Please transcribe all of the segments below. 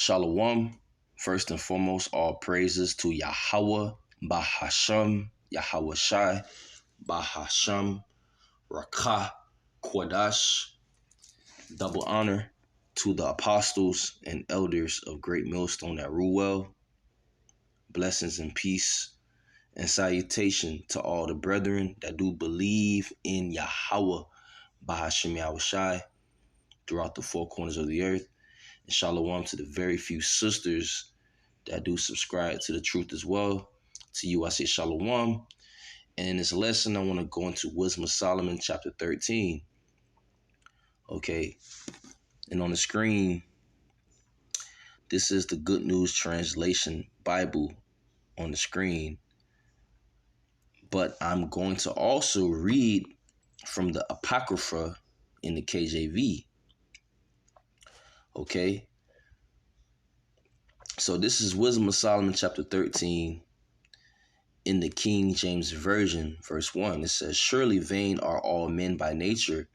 Shalom. First and foremost, all praises to Yahweh, Bahasham, Yahweh Shai, Bahasham, Rakah, Quadash. Double honor to the apostles and elders of Great Millstone at Ruwell. Blessings and peace and salutation to all the brethren that do believe in Yahweh, Bahasham, Yahweh Shai, throughout the four corners of the earth. And shalom to the very few sisters that do subscribe to the truth as well. To you, I say shalom. And in this lesson, I want to go into Wisdom of Solomon, chapter 13. Okay. And on the screen, this is the Good News Translation Bible on the screen. But I'm going to also read from the Apocrypha in the KJV. Okay. So this is Wisdom of Solomon, chapter 13. In the King James Version, verse 1, it says, "Surely vain are all men by nature,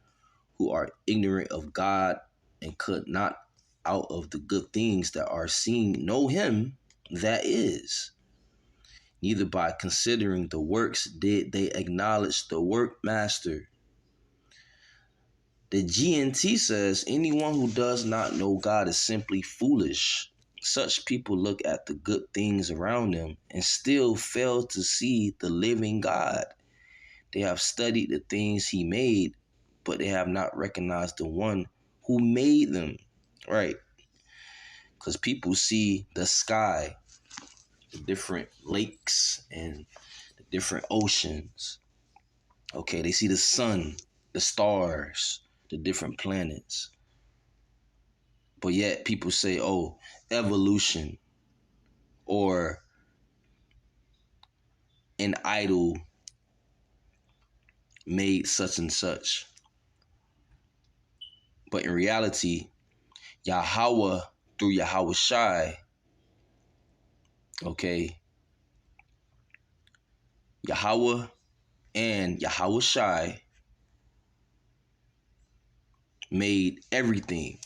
who are ignorant of God, and could not out of the good things that are seen know him that is. Neither by considering the works did they acknowledge the workmaster." The GNT says, "Anyone who does not know God is simply foolish. Such people look at the good things around them and still fail to see the living God. They have studied the things he made, but they have not recognized the one who made them." Right? Because people see the sky, the different lakes and the different oceans. Okay, they see the sun, the stars, the different planets. But yet people say, oh, evolution, or an idol made such and such. But in reality, Yahweh through Yahweh Shai, okay, Yahweh and Yahweh Shai made everything.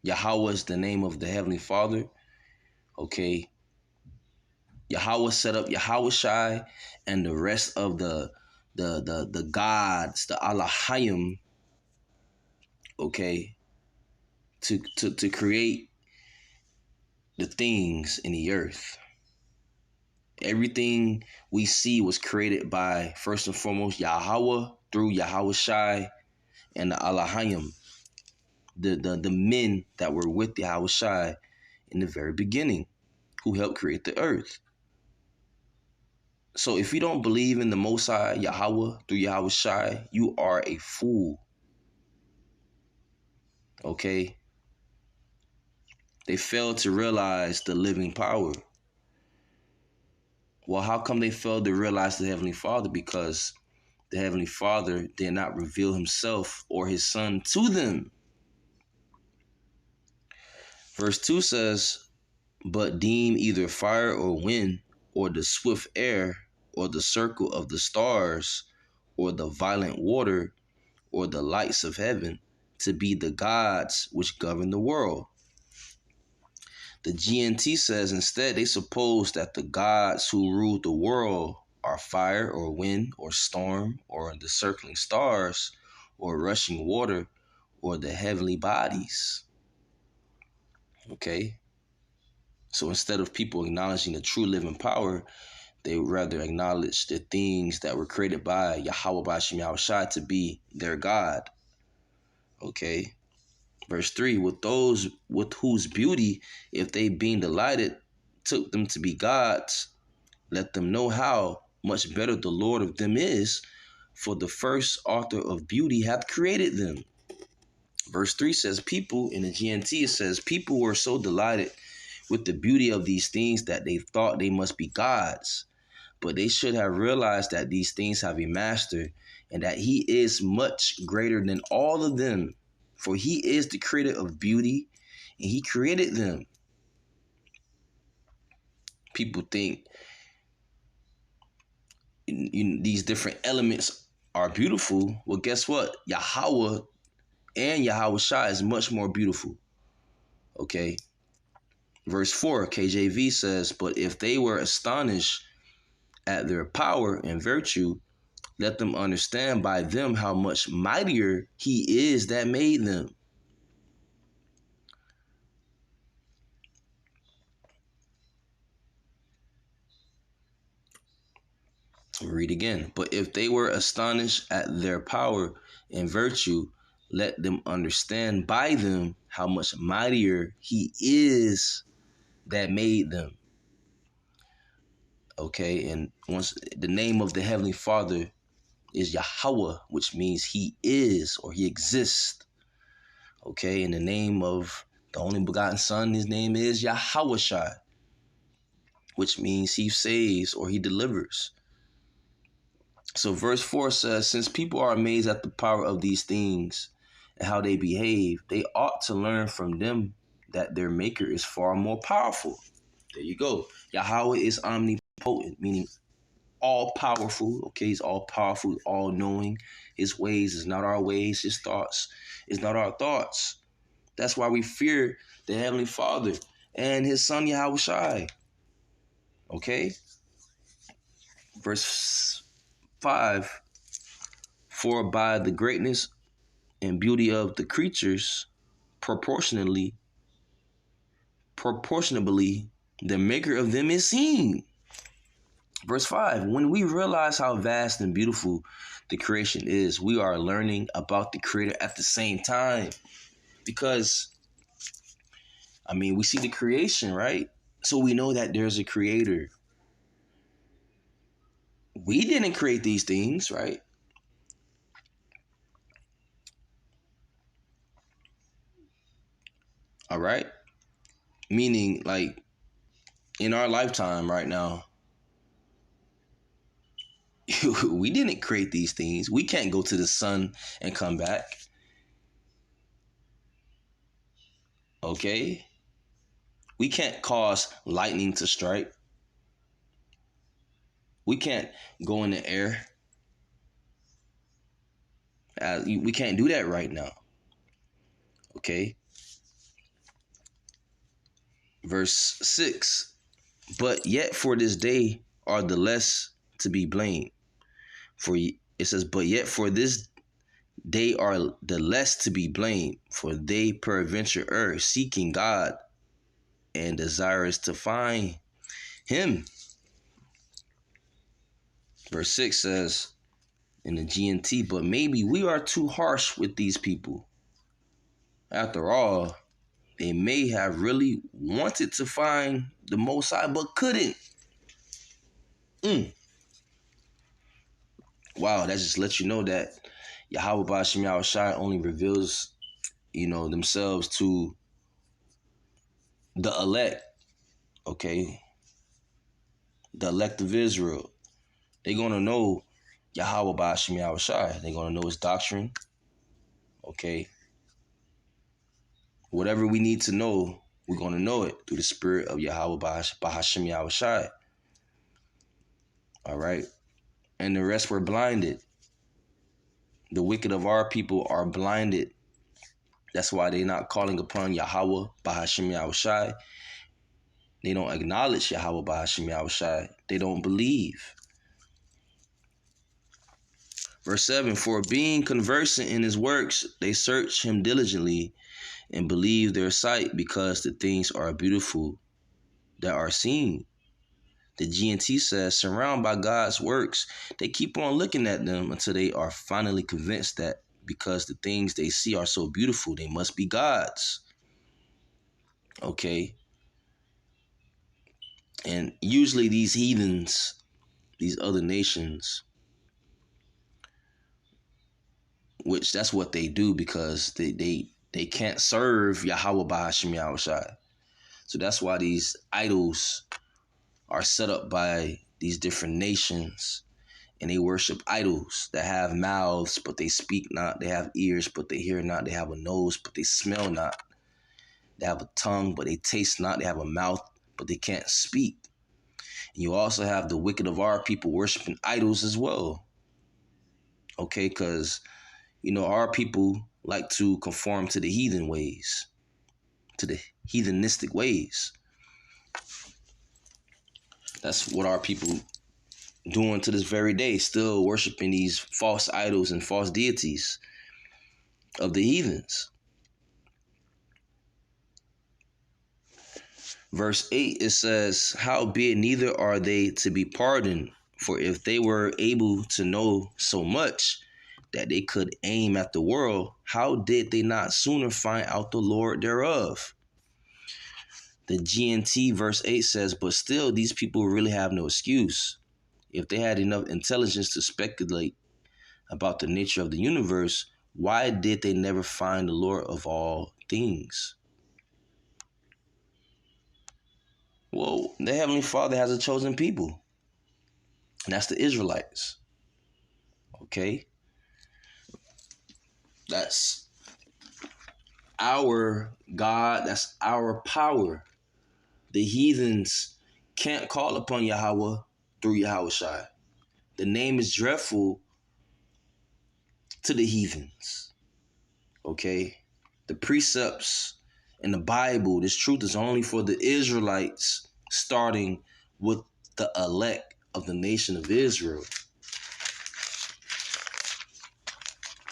Yahweh is the name of the Heavenly Father. Okay. Yahweh set up Yahweh Shai and the rest of the gods, the Allahayim, okay, to create the things in the earth. Everything we see was created by, first and foremost, Yahweh through Yahweh Shai and the Allahayim, the men that were with Yahweh Shai in the very beginning, who helped create the earth. So if you don't believe in the Most High, Yahweh through Yahweh Shai, you are a fool. Okay? They failed to realize the living power. Well, how come they failed to realize the Heavenly Father? Because the Heavenly Father did not reveal himself or his Son to them. Verse 2 says, "But deem either fire or wind, or the swift air, or the circle of the stars, or the violent water, or the lights of heaven, to be the gods which govern the world." The GNT says instead they suppose that the gods who rule the world are fire or wind or storm or the circling stars or rushing water or the heavenly bodies. Okay? So instead of people acknowledging the true living power, they would rather acknowledge the things that were created by Yahweh Bashim Yahweh Shai to be their God. Okay? Verse 3, "With those with whose beauty, if they being delighted, took them to be gods, let them know how much better the Lord of them is, for the first author of beauty hath created them." Verse 3 says, people, in the GNT, it says, "People were so delighted with the beauty of these things that they thought they must be gods. But they should have realized that these things have a master, and that he is much greater than all of them. For he is the creator of beauty, and he created them." People think these different elements are beautiful. Well, guess what? Yahweh and Yahweh Shai is much more beautiful. Okay. Verse 4, KJV says, but if they were astonished at their power and virtue, let them understand by them how much mightier he is that made them. Read again. But if they were astonished at their power and virtue, let them understand by them how much mightier he is that made them. Okay, and once the name of the Heavenly Father is Yahweh, which means he is or he exists. Okay, in the name of the only begotten Son, his name is Yahawashai, which means he saves or he delivers. So verse 4 says, since people are amazed at the power of these things and how they behave, they ought to learn from them that their maker is far more powerful. There you go. Yahweh is omnipotent, meaning all powerful. Okay, he's all powerful, all knowing. His ways is not our ways. His thoughts is not our thoughts. That's why we fear the Heavenly Father and his Son Yahweh Shai. Okay? Verse 5, for by the greatness and beauty of the creatures, proportionably, the maker of them is seen. Verse 5, when we realize how vast and beautiful the creation is, we are learning about the Creator at the same time. Because, I mean, we see the creation, right? So we know that there's a Creator. We didn't create these things, right? All right? Meaning, like, in our lifetime right now, we didn't create these things. We can't go to the sun and come back. Okay? We can't cause lightning to strike. We can't go in the air. We can't do that right now. Okay? Verse 6, but yet for this day are the less to be blamed. For it says, but yet for this they are the less to be blamed, for they peradventure err, seeking God and desirous to find him. Verse 6 says in the GNT, but maybe we are too harsh with these people. After all, they may have really wanted to find the Most High, but couldn't. Wow, that just lets you know that Yahweh Ba'ashem Yahweh Shai only reveals, themselves to the elect, okay? The elect of Israel. They're going to know Yahweh Ba'ashem Yahweh Shai. They're going to know his doctrine, okay? Whatever we need to know, we're going to know it through the spirit of Yahweh Ba'ashem Yahweh Shai. All right? And the rest were blinded. The wicked of our people are blinded. That's why they're not calling upon Yahweh Ba'ashem Yahweh Shai. They don't acknowledge Yahweh Ba'ashem Yahweh Shai. They don't believe. Verse 7, for being conversant in his works, they search him diligently and believe their sight because the things are beautiful that are seen. The GNT says, surrounded by God's works, they keep on looking at them until they are finally convinced that because the things they see are so beautiful, they must be God's. Okay? And usually these heathens, these other nations, which that's what they do because they can't serve Yahweh Ba'ashem Yahweh Shai. So that's why these idols are set up by these different nations, and they worship idols that have mouths but they speak not, they have ears but they hear not, they have a nose but they smell not, they have a tongue but they taste not, they have a mouth but they can't speak. And you also have the wicked of our people worshiping idols as well. Okay, because our people like to conform to the heathen ways. to the heathenistic ways. That's what our people doing to this very day, still worshiping these false idols and false deities of the heathens. Verse 8, it says, howbeit neither are they to be pardoned, for if they were able to know so much that they could aim at the world, how did they not sooner find out the Lord thereof? The GNT verse 8 says, but still these people really have no excuse. If they had enough intelligence to speculate about the nature of the universe, why did they never find the Lord of all things? Well, the Heavenly Father has a chosen people. And that's the Israelites. Okay? That's our God. That's our power. The heathens can't call upon Yahweh through Yahushai. The name is dreadful to the heathens. Okay? The precepts in the Bible, this truth is only for the Israelites, starting with the elect of the nation of Israel.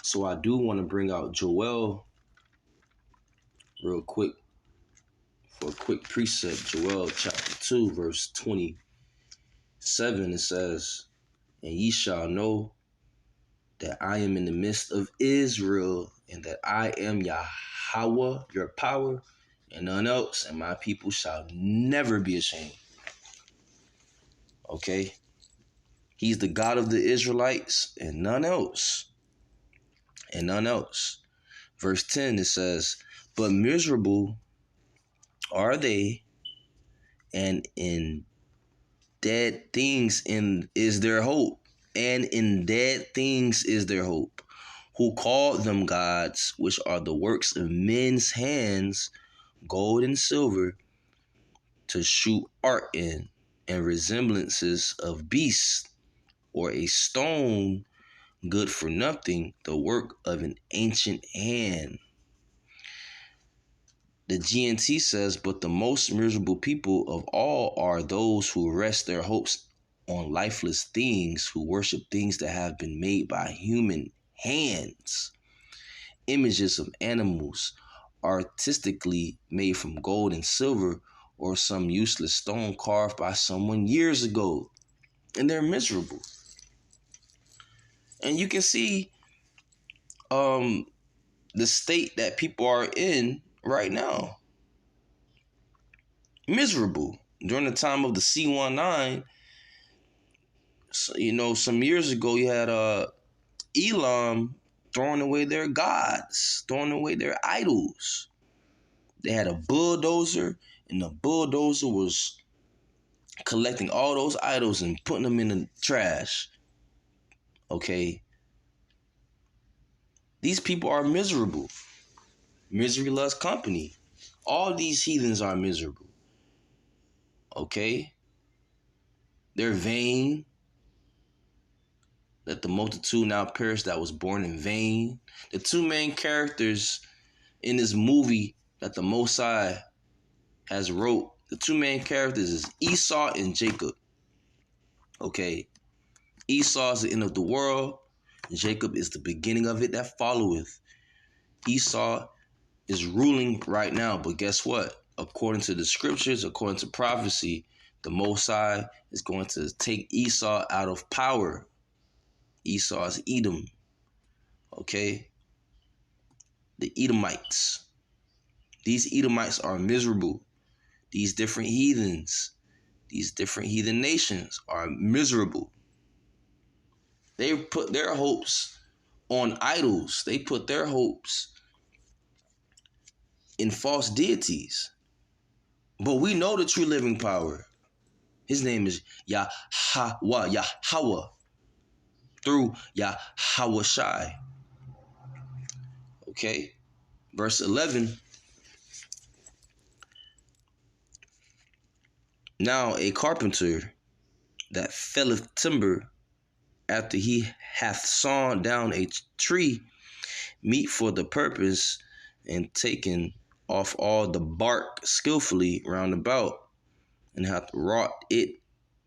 So I do want to bring out Joel real quick for a quick precept. Joel chapter 2, verse 27, it says, and ye shall know that I am in the midst of Israel, and that I am Yahweh, your power, and none else, and my people shall never be ashamed. Okay? He's the God of the Israelites, and none else. And none else. Verse 10, it says, but miserable are they, and in dead things is their hope. And in dead things is their hope. Who called them gods, which are the works of men's hands, gold and silver, to shoot art in, and resemblances of beasts, or a stone good for nothing, the work of an ancient hand. The GNT says, but the most miserable people of all are those who rest their hopes on lifeless things, who worship things that have been made by human hands, images of animals artistically made from gold and silver, or some useless stone carved by someone years ago. And they're miserable. And you can see the state that people are in right now. Miserable. During the time of the C19, so, some years ago, you had Elam throwing away their gods, throwing away their idols. They had a bulldozer, and the bulldozer was collecting all those idols and putting them in the trash. Okay? These people are miserable. Misery loves company. All these heathens are miserable. Okay? They're vain. Let the multitude now perish that was born in vain. The two main characters in this movie that the Most High has wrote, the two main characters is Esau and Jacob. Okay? Esau is the end of the world. Jacob is the beginning of it that followeth. Esau is ruling right now, but guess what? According to the scriptures, according to prophecy, the Most High is going to take Esau out of power. Esau is Edom. Okay? The Edomites. These Edomites are miserable. These different heathens, these different heathen nations are miserable. They put their hopes on idols. They put their hopes in false deities. But we know the true living power. His name is Yahweh, through Yahushai. Okay? Verse 11. Now a carpenter that felleth timber, after he hath sawn down a tree, meet for the purpose, and taken off all the bark skillfully round about, and hath wrought it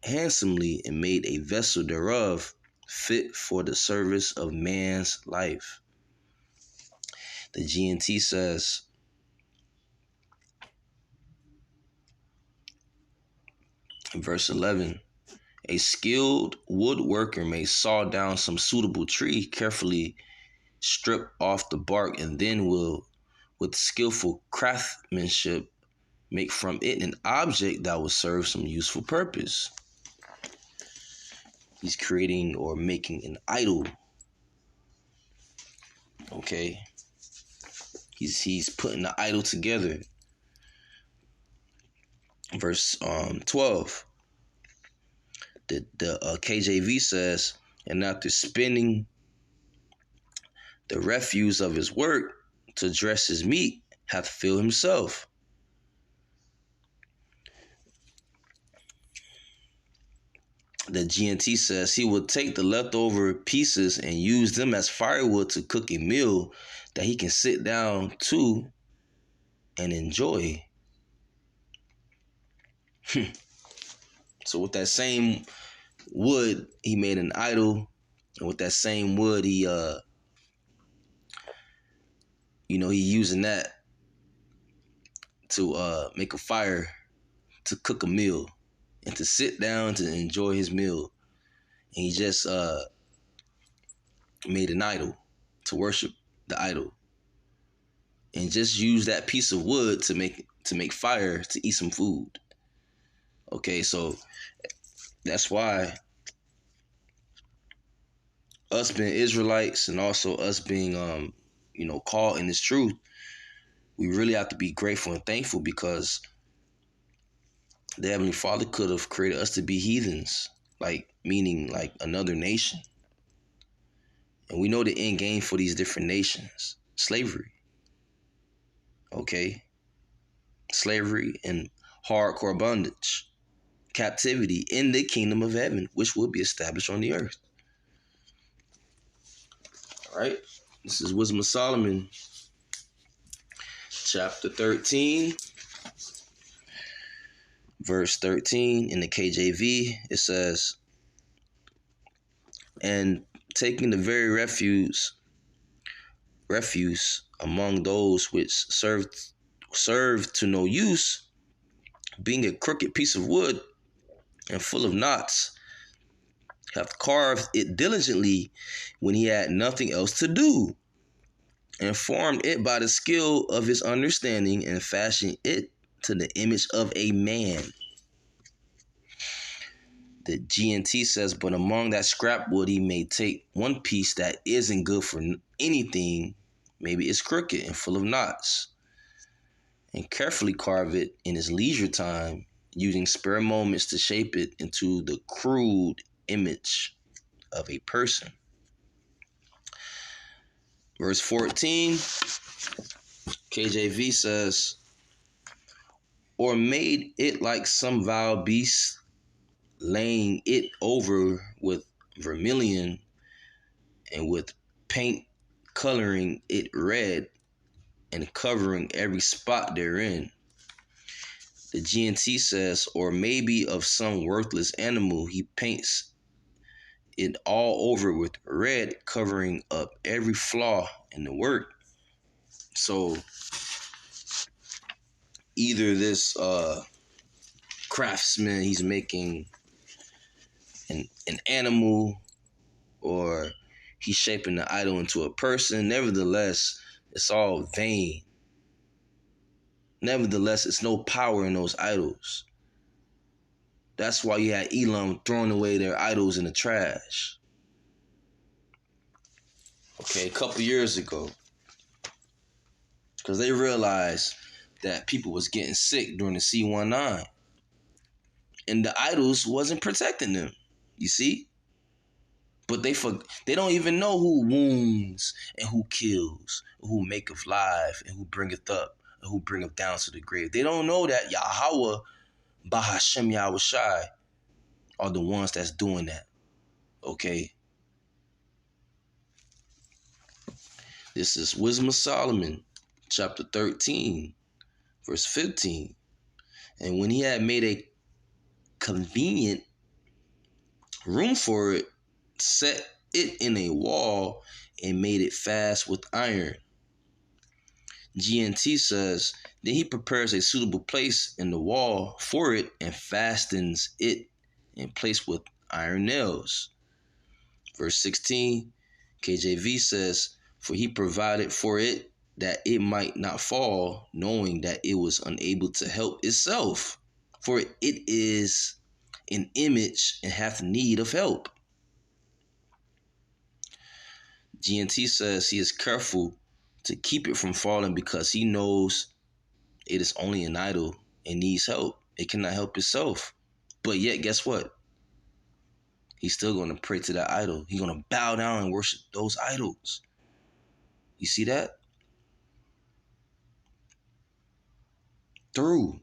handsomely, and made a vessel thereof fit for the service of man's life. The GNT says, in verse 11, a skilled woodworker may saw down some suitable tree, carefully strip off the bark, and then will, with skillful craftsmanship, make from it an object that will serve some useful purpose. He's creating or making an idol. Okay. He's putting the idol together. Verse 12. The KJV says, and after spending the refuse of his work to dress his meat, hath filled himself. The GNT says he will take the leftover pieces and use them as firewood to cook a meal that he can sit down to and enjoy. So with that same wood, he made an idol, and with that same wood, he using that to make a fire, to cook a meal, and to sit down to enjoy his meal. And he just made an idol to worship the idol, and just use that piece of wood to make fire to eat some food. Okay, so that's why us being Israelites, and also us being called in this truth, we really have to be grateful and thankful, because the Heavenly Father could have created us to be heathens, meaning another nation. And we know the end game for these different nations: slavery. Okay? Slavery and hardcore bondage, captivity in the kingdom of heaven, which will be established on the earth. All right? This is Wisdom of Solomon, chapter 13, verse 13 in the KJV. It says, and taking the very refuse among those which serve to no use, being a crooked piece of wood and full of knots, hath carved it diligently when he had nothing else to do, and formed it by the skill of his understanding, and fashioned it to the image of a man. The GNT says, but among that scrap wood he may take one piece that isn't good for anything, maybe it's crooked and full of knots, and carefully carve it in his leisure time, using spare moments to shape it into the crude image of a person. Verse 14, KJV says, or made it like some vile beast, laying it over with vermilion, and with paint coloring it red, and covering every spot therein. The GNT says, or maybe of some worthless animal, he paints it all over with red, covering up every flaw in the work. So either this craftsman, he's making an animal, or he's shaping the idol into a person. Nevertheless, it's all vain. Nevertheless, it's no power in those idols. That's why you had Elam throwing away their idols in the trash. Okay, a couple years ago. Because they realized that people was getting sick during the C19. And the idols wasn't protecting them. You see? But they don't even know who wounds and who kills, who maketh live and who bringeth up and who bringeth down to the grave. They don't know that Yahweh, Bahashem Yahushai, are the ones that's doing that. Okay? This is Wisdom of Solomon, chapter 13, Verse 15. And when he had made a convenient room for it, set it in a wall, and made it fast with iron. GNT says, then he prepares a suitable place in the wall for it and fastens it in place with iron nails. Verse 16, KJV says, for he provided for it that it might not fall, knowing that it was unable to help itself, for it is an image and hath need of help. GNT says he is careful to keep it from falling because he knows it is only an idol and needs help. It cannot help itself. But yet, guess what? He's still going to pray to that idol. He's going to bow down and worship those idols. You see that? Through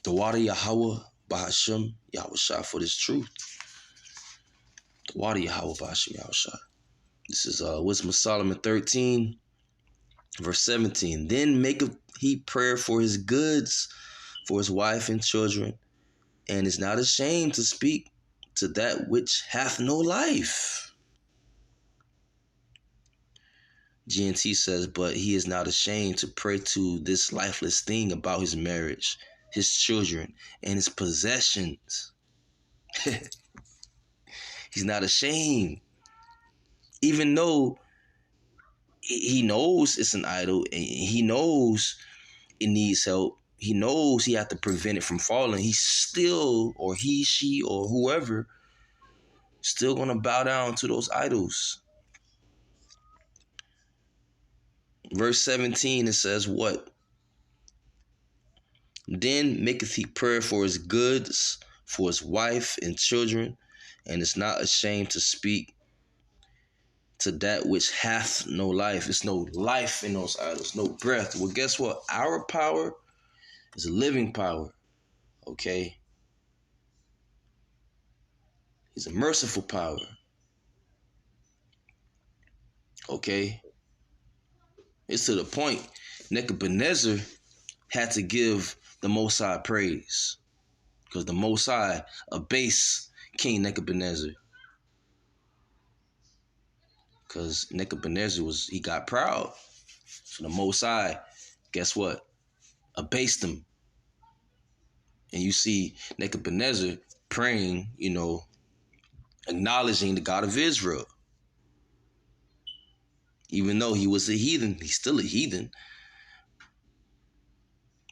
the water Yahweh Bahashem Yahushua for this truth. The water Yahweh Bahashem Yahushua. This is Wisdom of Solomon 13, verse 17. Then maketh he prayer for his goods, for his wife and children, and is not ashamed to speak to that which hath no life. GNT says, but he is not ashamed to pray to this lifeless thing about his marriage, his children, and his possessions. He's not ashamed. Even though he knows it's an idol and he knows it needs help, he knows he has to prevent it from falling, he's still, or he, she, or whoever, still going to bow down to those idols. Verse 17, it says what? Then maketh he prayer for his goods, for his wife and children, and is not ashamed to speak to that which hath no life. It's no life in those idols, no breath. Well, guess what? Our power is a living power, okay? He's a merciful power, okay? It's to the point Nebuchadnezzar had to give the Most High praise because the Most High abased King Nebuchadnezzar. Because Nebuchadnezzar he got proud. So the Most High, guess what? Abased him. And you see Nebuchadnezzar praying, acknowledging the God of Israel. Even though he was a heathen, he's still a heathen.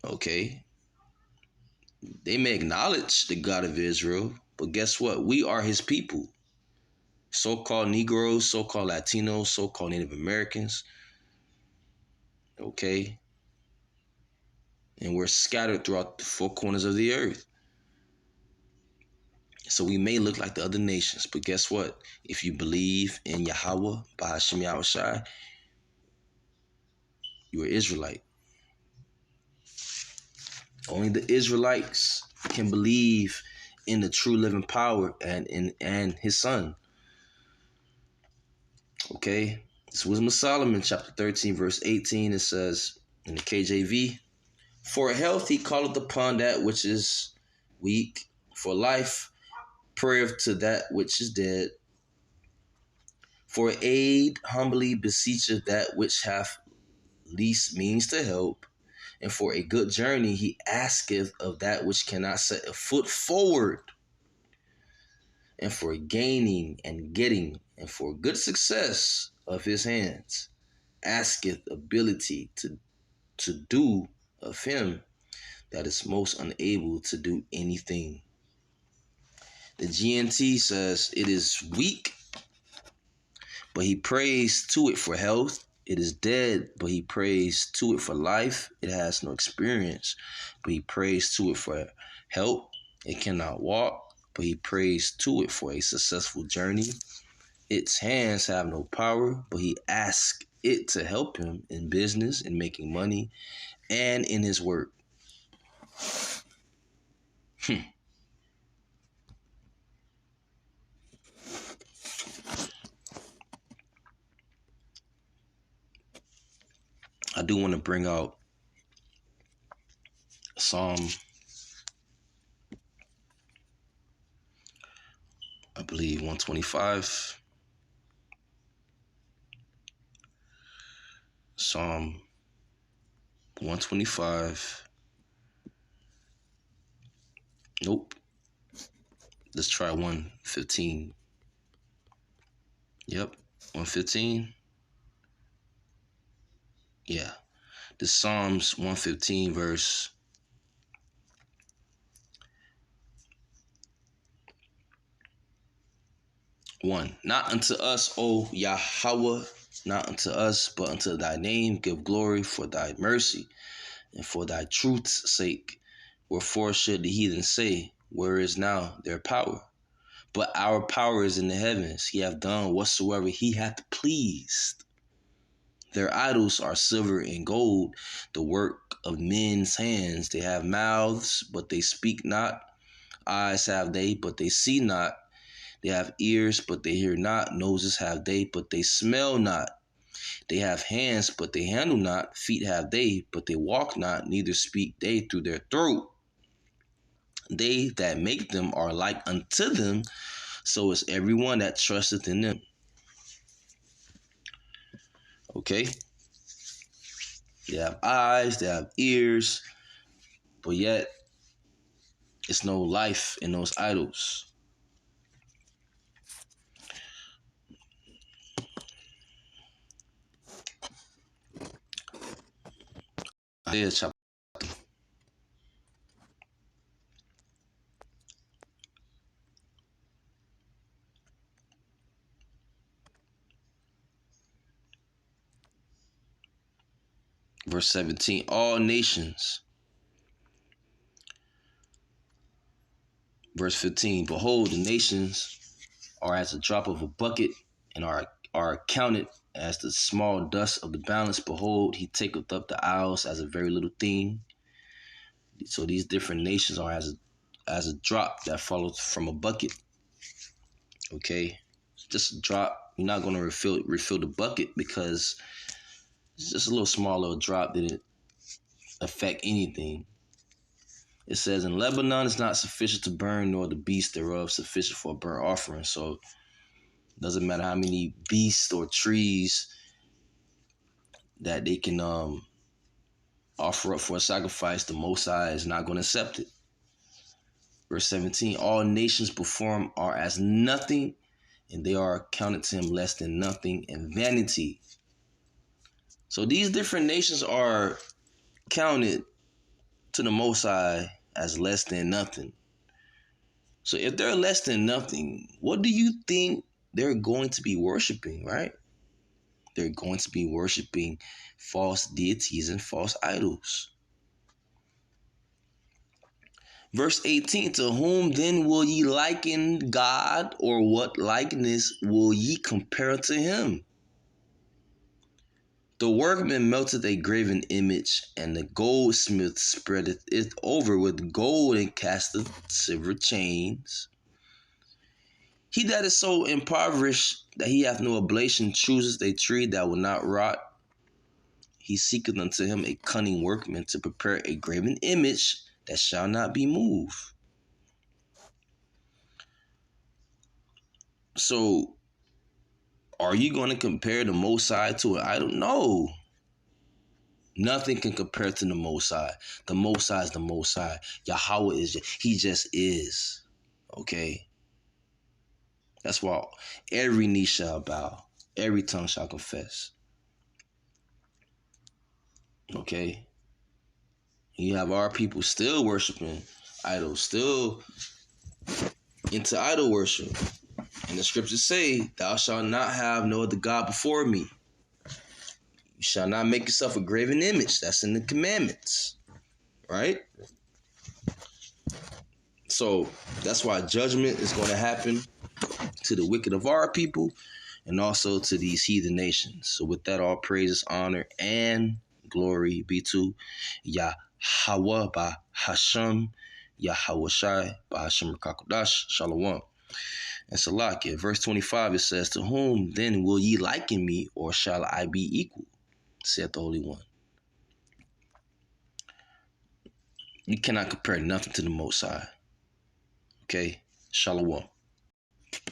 Okay. They may acknowledge the God of Israel, but guess what? We are his people. So-called Negroes, so-called Latinos, so-called Native Americans. Okay. And we're scattered throughout the four corners of the earth. So we may look like the other nations, but guess what? If you believe in Yahweh, Bahashem Yahushai, you're an Israelite. Only the Israelites can believe in the true living power and his son. Okay? This was Wisdom of Solomon, chapter 13, verse 18. It says in the KJV, for health he calleth upon that which is weak, for life prayeth to that which is dead. For aid humbly beseecheth that which hath least means to help. And for a good journey he asketh of that which cannot set a foot forward. And for gaining and getting, and for good success of his hands, asketh ability to do of him that is most unable to do anything. The GNT says it is weak, but he prays to it for health. It is dead, but he prays to it for life. It has no experience, but he prays to it for help. It cannot walk, but he prays to it for a successful journey. Its hands have no power, but he asks it to help him in business, in making money, and in his work. I do want to bring out Psalm, I believe 125. Psalm 125. Nope. Let's try 115. Yep. 115. Yeah. This Psalms 115 verse 1. Not unto us, O Yahweh, not unto us, but unto thy name give glory for thy mercy and for thy truth's sake. Wherefore should the heathen say, where is now their power? But our power is in the heavens. He hath done whatsoever he hath pleased. Their idols are silver and gold, the work of men's hands. They have mouths, but they speak not. Eyes have they, but they see not. They have ears, but they hear not. Noses have they, but they smell not. They have hands, but they handle not. Feet have they, but they walk not. Neither speak they through their throat. They that make them are like unto them. So is everyone that trusteth in them. Okay? They have eyes, they have ears, but yet it's no life in those idols. Isaiah chapter verse 17. All nations. Verse 15. Behold, the nations are as a drop of a bucket, and are counted as the small dust of the balance. Behold, he taketh up the isles as a very little thing. So these different nations are as a drop that follows from a bucket. Okay, just a drop. You're not going to refill the bucket because it's just a little small little drop. Didn't affect anything. It says, in Lebanon is not sufficient to burn, nor the beast thereof sufficient for a burnt offering. So it doesn't matter how many beasts or trees that they can offer up for a sacrifice, the Most High is not going to accept it. Verse 17, all nations before him are as nothing, and they are counted to him less than nothing and vanity. So these different nations are counted to the Most High as less than nothing. So if they're less than nothing, what do you think they're going to be worshiping, right? They're going to be worshiping false deities and false idols. Verse 18, to whom then will ye liken God, or what likeness will ye compare to him? The workman melteth a graven image, and the goldsmith spreadeth it over with gold and casteth silver chains. He that is so impoverished that he hath no oblation chooseth a tree that will not rot. He seeketh unto him a cunning workman to prepare a graven image that shall not be moved. So, are you going to compare the Most High to an idol? No. Nothing can compare to the Most High. The Most High is the Most High. Yahweh he just is. Okay? That's why every knee shall bow. Every tongue shall confess. Okay? You have our people still worshiping idols, still into idol worship. And the scriptures say, thou shalt not have no other God before me. You shall not make yourself a graven image. That's in the commandments. Right? So that's why judgment is going to happen to the wicked of our people and also to these heathen nations. So with that, all praises, honor, and glory be to Yahweh by Hashem, Yahweh Shai by Hashem Rakakodash, Shalom. And Salakia, verse 25, it says, to whom then will ye liken me, or shall I be equal? Saith the Holy One. You cannot compare nothing to the Most High. Okay? Shalom.